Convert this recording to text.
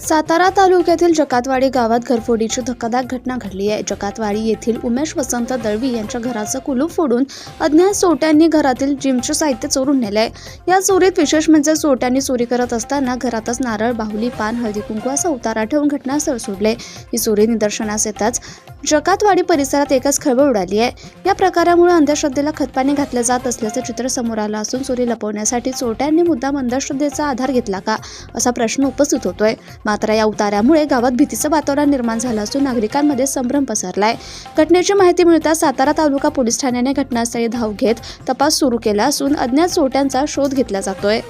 सातारा तालुक्यातील जकातवाडी गावात घरफोडीची धक्कादायक घटना घडली आहे। जकातवाडी येथील उमेश वसंत दळवी यांच्या घराचं कुलूप फोडून अज्ञात चोरट्यांनी घरातील जिमचे साहित्य चोरून नेले आहे। या चोरीत विशेष म्हणजे चोरट्यांनी चोरी करत असताना घरातच नारळ, बाहुली, पान, हळदी कुंकू असा उतारा ठेवून घटनास्थळ सोडले। ही चोरी निदर्शनास येताच जकातवाडी परिसरात एकच खळबळ उडाली आहे। या प्रकारामुळे अंधश्रद्धेला खतपाणी घातले जात असल्याचे चित्र समोर आलं असून चोरी लपवण्यासाठी चोरट्यांनी मुद्दाम अंधश्रद्धेचा आधार घेतला का असा प्रश्न उपस्थित होतोय। मात्र या उतार्यामुळे गावात भीतीचं वातावरण निर्माण झालं असून नागरिकांमध्ये संभ्रम पसरलाय। घटनेची माहिती मिळताच सातारा तालुका पोलीस ठाण्याने घटनास्थळी धाव घेत तपास सुरू केला असून अज्ञात चोरट्यांचा शोध घेतला जातोय।